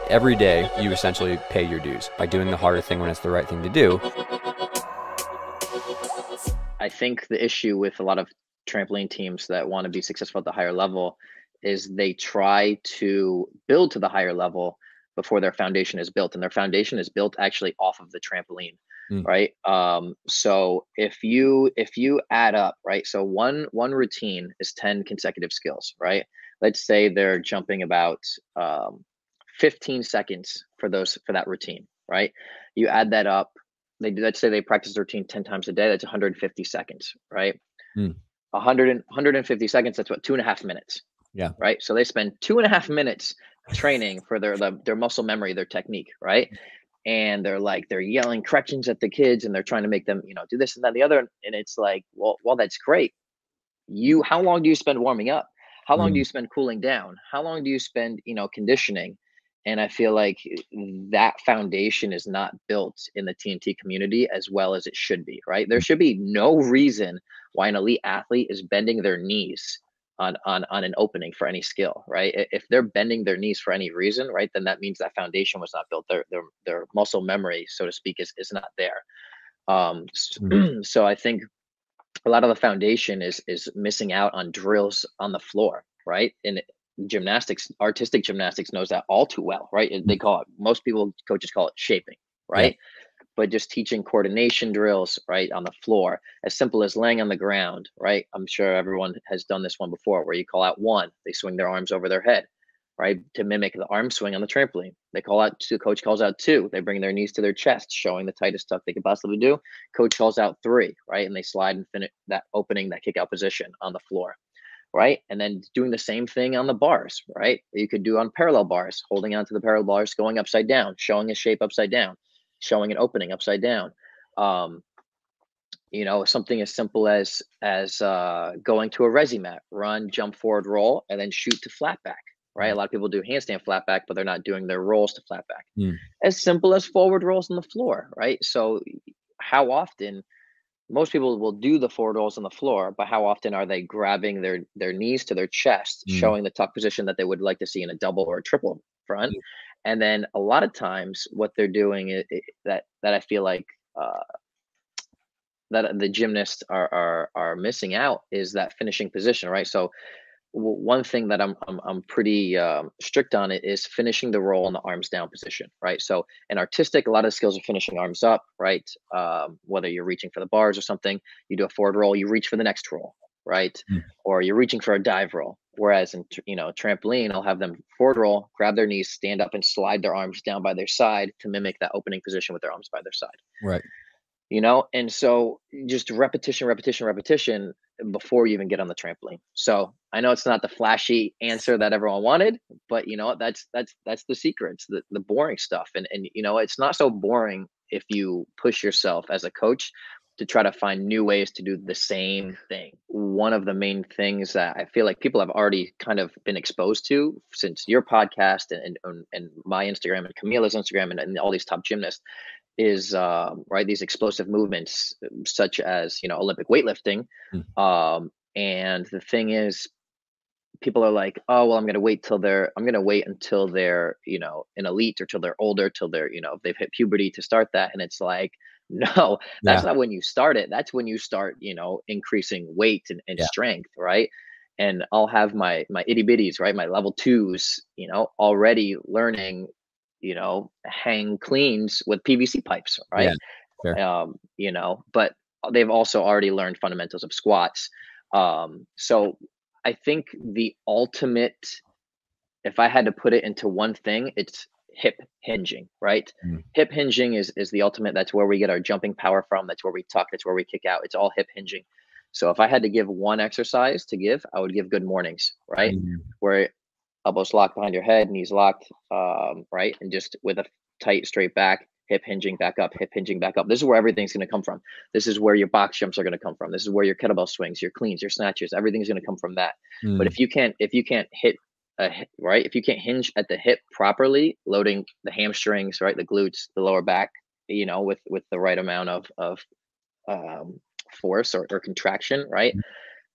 every day you essentially pay your dues by doing the harder thing when it's the right thing to do. I think the issue with a lot of trampoline teams that want to be successful at the higher level is they try to build to the higher level before their foundation is built, and their foundation is built actually off of the trampoline. Right. So if you add up, right, so one routine is 10 consecutive skills, right? Let's say they're jumping about 15 seconds for that routine, right? You add that up, let's say they practice the routine 10 times a day, that's 150 seconds, right? 150 seconds, that's what, 2.5 minutes. Yeah. Right. So they spend 2.5 minutes training for their muscle memory, their technique, right? And they're yelling corrections at the kids, and they're trying to make them, do this and that and the other. And it's like, well, that's great. How long do you spend warming up? How long do you spend cooling down? How long do you spend, conditioning? And I feel like that foundation is not built in the TNT community as well as it should be, right? There should be no reason why an elite athlete is bending their knees on an opening for any skill, right? If they're bending their knees for any reason, right, then that means that foundation was not built. Their muscle memory, so to speak, is not there. So I think a lot of the foundation is missing out on drills on the floor, right? And gymnastics, artistic gymnastics knows that all too well, right? They call it, coaches call it shaping, right? Yeah. But just teaching coordination drills, right, on the floor, as simple as laying on the ground, right? I'm sure everyone has done this one before, where you call out one, they swing their arms over their head, right, to mimic the arm swing on the trampoline. They call out two, coach calls out two, they bring their knees to their chest, showing the tightest tuck they could possibly do. Coach calls out three, right, and they slide and finish that opening, that kick out position on the floor, right? And then doing the same thing on the bars, right? You could do on parallel bars, holding onto the parallel bars, going upside down, showing a shape upside down, showing an opening upside down. Something as simple as going to a resi mat, run, jump forward, roll, and then shoot to flat back, right? A lot of people do handstand flat back, but they're not doing their rolls to flat back. As simple as forward rolls on the floor, right? So how often, most people will do the forward rolls on the floor, but how often are they grabbing their knees to their chest, showing the tuck position that they would like to see in a double or a triple front? And then a lot of times what they're doing is that I feel like that the gymnasts are missing out is that finishing position, right? So one thing that I'm pretty strict on it is finishing the roll in the arms down position, right? So in artistic, a lot of the skills are finishing arms up, right? Whether you're reaching for the bars or something, you do a forward roll, you reach for the next roll, right? Or you're reaching for a dive roll. Whereas in trampoline, I'll have them forward roll, grab their knees, stand up, and slide their arms down by their side to mimic that opening position with their arms by their side. Right. And so just repetition before you even get on the trampoline. So I know it's not the flashy answer that everyone wanted, but that's the secret. It's the boring stuff. And it's not so boring if you push yourself as a coach to try to find new ways to do the same thing. One of the main things that I feel like people have already kind of been exposed to since your podcast and my Instagram and Camila's Instagram and all these top gymnasts is right, these explosive movements such as Olympic weightlifting. And the thing is, people are like, oh well, I'm gonna wait until they're an elite, or till they're older, till they're they've hit puberty to start that. And it's like, no, that's not when you start it. That's when you start increasing weight and strength, right? And I'll have my itty bitties, right, my level 2s already learning hang cleans with PVC pipes, right? But they've also already learned fundamentals of squats. So I think the ultimate, if I had to put it into one thing, it's hip hinging, right? Hip hinging is the ultimate. That's where we get our jumping power from. That's where we tuck. That's where we kick out. It's all hip hinging. So if I had to give one exercise to give, I would give good mornings, right? Where elbows locked behind your head, knees locked, right? And just with a tight, straight back, hip hinging back up, hip hinging back up. This is where everything's going to come from. This is where your box jumps are going to come from. This is where your kettlebell swings, your cleans, your snatches, everything's going to come from that. But if you can't hit right, if you can't hinge at the hip properly, loading the hamstrings, right, the glutes, the lower back, with the right amount of force or contraction, right?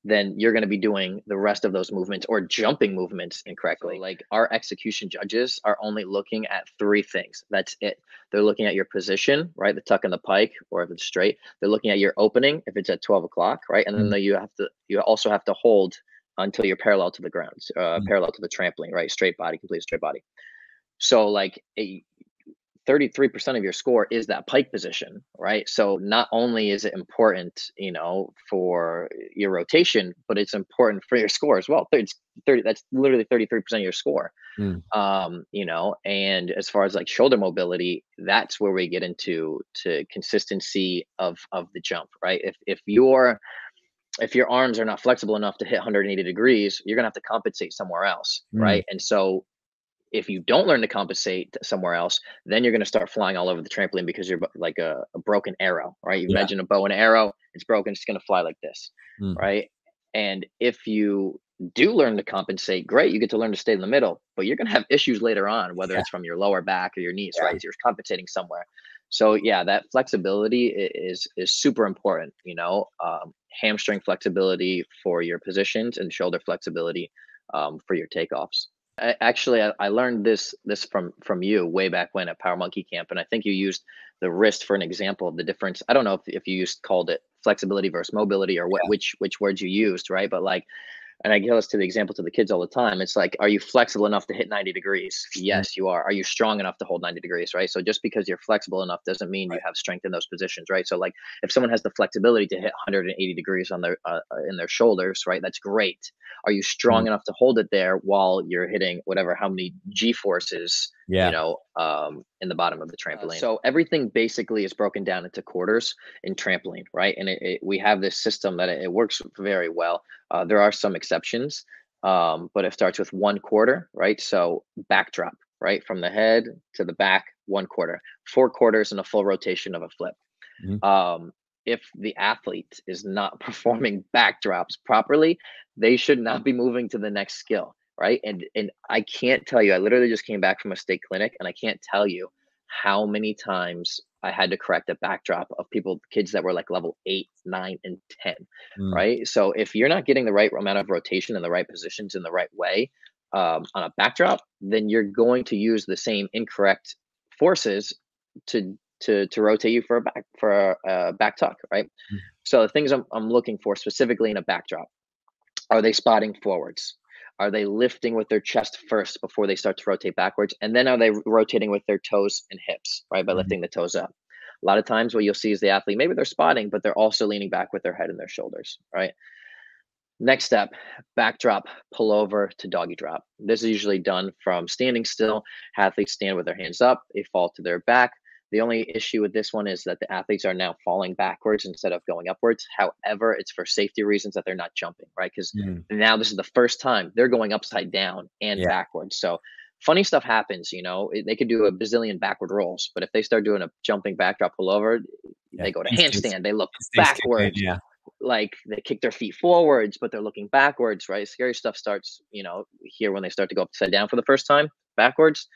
then you're going to be doing the rest of those movements or jumping movements incorrectly. So, like, our execution judges are only looking at 3 things. That's it. They're looking at your position, right? The tuck and the pike, or if it's straight. They're looking at your opening, if it's at 12 o'clock, right? And then you also have to hold until you're parallel to the ground, parallel to the trampoline, right? Straight body, complete straight body. So like 33% of your score is that pike position, right? So not only is it important, for your rotation, but it's important for your score as well. It's 30, that's literally 33% of your score. And as far as like shoulder mobility, that's where we get into consistency of the jump, right? If your arms are not flexible enough to hit 180 degrees, you're gonna have to compensate somewhere else, right? And so if you don't learn to compensate somewhere else, then you're going to start flying all over the trampoline because you're like a broken arrow, right? You imagine a bow and arrow, it's broken, it's going to fly like this, right? And if you do learn to compensate, great, you get to learn to stay in the middle, but you're going to have issues later on, whether it's from your lower back or your knees, right? You're compensating somewhere. So yeah, that flexibility is super important, hamstring flexibility for your positions and shoulder flexibility for your takeoffs. I learned this from you way back when at Power Monkey Camp, and I think you used the wrist for an example of the difference. I don't know if you called it flexibility versus mobility or which words you used, right? But like, and I give this to the example to the kids all the time. It's like, are you flexible enough to hit 90 degrees? Yes, you are. Are you strong enough to hold 90 degrees, right? So just because you're flexible enough doesn't mean you have strength in those positions, right? So like, if someone has the flexibility to hit 180 degrees on their in their shoulders, right? That's great. Are you strong enough to hold it there while you're hitting how many G forces, in the bottom of the trampoline? So everything basically is broken down into quarters in trampoline, right? And we have this system that it works very well. There are some exceptions, but it starts with 1 quarter, right? So backdrop, right? From the head to the back, 1 quarter, 4 quarters, and a full rotation of a flip. If the athlete is not performing backdrops properly, they should not be moving to the next skill, right? And I can't tell you, I literally just came back from a state clinic, and I can't tell you how many times I had to correct a backdrop of kids that were like level 8, 9, and 10, right? So if you're not getting the right amount of rotation in the right positions in the right way on a backdrop, then you're going to use the same incorrect forces to rotate you for a back tuck, right? So the things I'm looking for specifically in a backdrop: are they spotting forwards? Are they lifting with their chest first before they start to rotate backwards? And then are they rotating with their toes and hips, right? By lifting the toes up. A lot of times what you'll see is the athlete, maybe they're spotting, but they're also leaning back with their head and their shoulders, right? Next step, backdrop, pull over to doggy drop. This is usually done from standing still. Athletes stand with their hands up, they fall to their back. The only issue with this one is that the athletes are now falling backwards instead of going upwards. However, it's for safety reasons that they're not jumping, right? Because now this is the first time they're going upside down and backwards. So funny stuff happens, they could do a bazillion backward rolls, but if they start doing a jumping backdrop pullover, they go to handstand, they look backwards. Like they kick their feet forwards, but they're looking backwards, right? Scary stuff starts, here when they start to go upside down for the first time, backwards.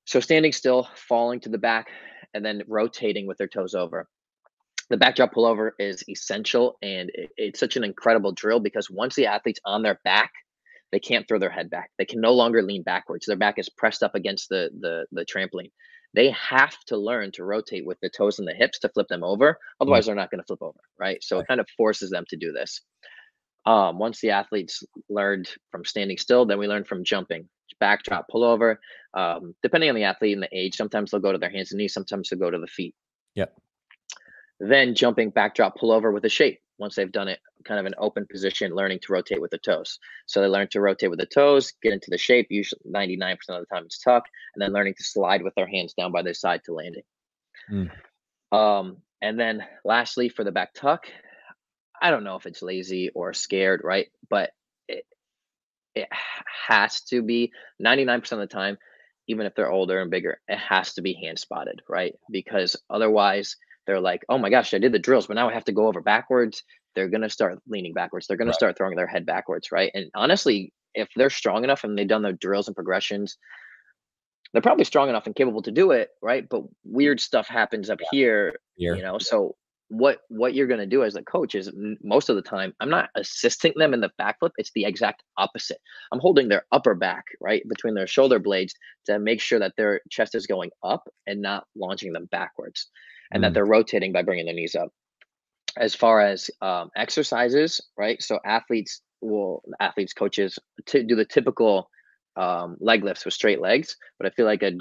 So standing still, falling to the back, and then rotating with their toes over. The backdrop pullover is essential, and it's such an incredible drill because once the athlete's on their back, they can't throw their head back. They can no longer lean backwards. Their back is pressed up against the trampoline. They have to learn to rotate with the toes and the hips to flip them over. Otherwise, they're not going to flip over, right? So it kind of forces them to do this. Once the athletes learned from standing still, then we learn from jumping. Backdrop, pullover. Depending on the athlete and the age, sometimes they'll go to their hands and knees, sometimes they'll go to the feet. Then jumping, backdrop, pullover with a shape. Once they've done it, kind of an open position, learning to rotate with the toes. So they learn to rotate with the toes, get into the shape. Usually 99% of the time it's tuck, and then learning to slide with their hands down by their side to landing. And then lastly, for the back tuck, I don't know if it's lazy or scared, right? But it has to be 99% of the time, even if they're older and bigger, it has to be hand spotted, right? Because otherwise they're like, oh my gosh, I did the drills, but now I have to go over backwards. They're going to start leaning backwards. They're going to start throwing their head backwards, right? And honestly, if they're strong enough and they've done their drills and progressions, they're probably strong enough and capable to do it, right? But weird stuff happens up here, so what you're going to do as a coach is most of the time I'm not assisting them in the backflip. It's the exact opposite. I'm holding their upper back right between their shoulder blades to make sure that their chest is going up and not launching them backwards, and that they're rotating by bringing their knees up. As far as exercises, right? So coaches to do the typical leg lifts with straight legs, but I feel like a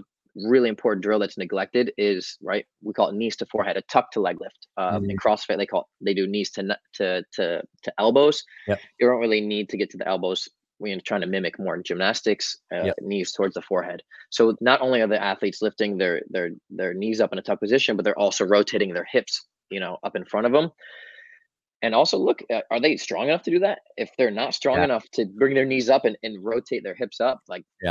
really important drill that's neglected is, right, we call it knees to forehead, a tuck to leg lift. In CrossFit they do knees to elbows. Yep. You don't really need to get to the elbows when you're trying to mimic more in gymnastics. Knees towards the forehead. So not only are the athletes lifting their knees up in a tuck position, but they're also rotating their hips, up in front of them. And also look, are they strong enough to do that? If they're not strong enough to bring their knees up and rotate their hips up,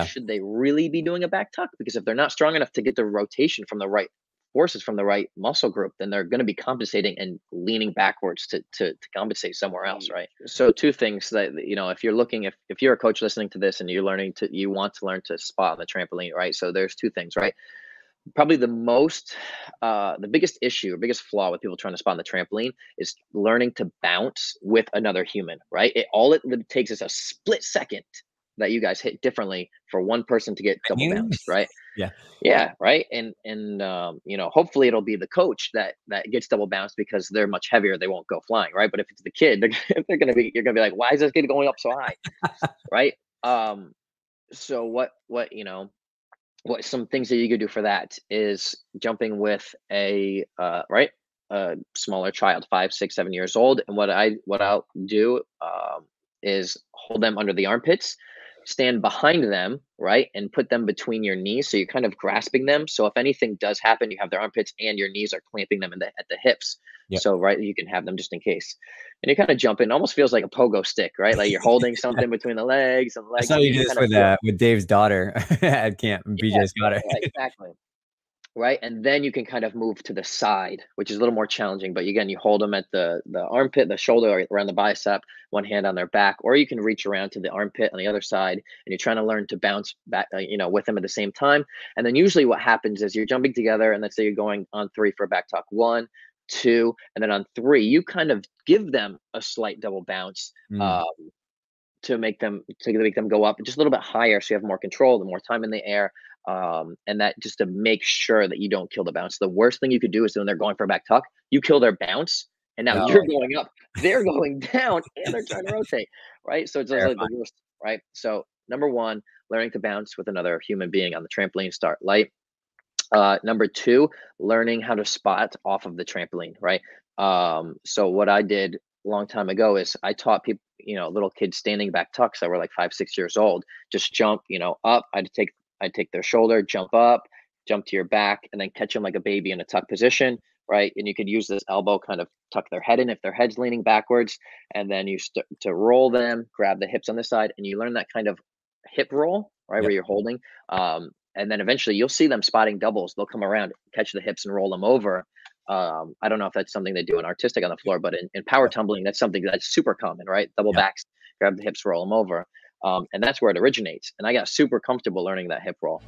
should they really be doing a back tuck? Because if they're not strong enough to get the rotation from the right forces from the right muscle group, then they're going to be compensating and leaning backwards to compensate somewhere else, right? So two things that, if you're looking, if you're a coach listening to this and you want to learn to spot on the trampoline, right? So there's two things, right? Probably the biggest issue or biggest flaw with people trying to spot on the trampoline is learning to bounce with another human, right? All it takes is a split second that you guys hit differently for one person to get double bounced, right? Yeah, right. And hopefully it'll be the coach that gets double bounced because they're much heavier, they won't go flying, right? But if it's the kid, you're gonna be like, why is this kid going up so high, right? So what some things that you could do for that is jumping with a smaller child, 5, 6, 7 years old. And what I'll do is hold them under the armpits, stand behind them, right, and put them between your knees. So you're kind of grasping them. So if anything does happen, you have their armpits and your knees are clamping them at the hips. Yep. So right, you can have them just in case. And you kind of jump in. Almost feels like a pogo stick, right? Like you're holding something between the legs and legs. I saw you do this with Dave's daughter at camp. BJ's daughter. Exactly. Right. And then you can kind of move to the side, which is a little more challenging. But again, you hold them at the armpit, the shoulder, or around the bicep, one hand on their back, or you can reach around to the armpit on the other side. And you're trying to learn to bounce back, with them at the same time. And then usually what happens is you're jumping together, and let's say you're going on 3 for a back tuck, 1, 2, and then on 3, you kind of give them a slight double bounce to make them go up just a little bit higher, so you have more control, more time in the air. And that just to make sure that you don't kill the bounce. The worst thing you could do is when they're going for a back tuck, you kill their bounce, and now you're going up, they're going down, and they're trying to rotate, right? So it's like the worst, right? So number 1, learning to bounce with another human being on the trampoline, start light. Number 2, learning how to spot off of the trampoline, right? So what I did a long time ago is I taught people, little kids standing back tucks that were like 5, 6 years old, just jump, up. I'd take their shoulder, jump up, jump to your back, and then catch them like a baby in a tuck position, right? And you could use this elbow, kind of tuck their head in if their head's leaning backwards, and then you start to roll them, grab the hips on this side, and you learn that kind of hip roll, right, where you're holding. And then eventually you'll see them spotting doubles. They'll come around, catch the hips, and roll them over. I don't know if that's something they do in artistic on the floor, but in power tumbling, that's something that's super common, right? Double backs, grab the hips, roll them over. And that's where it originates. And I got super comfortable learning that hip roll.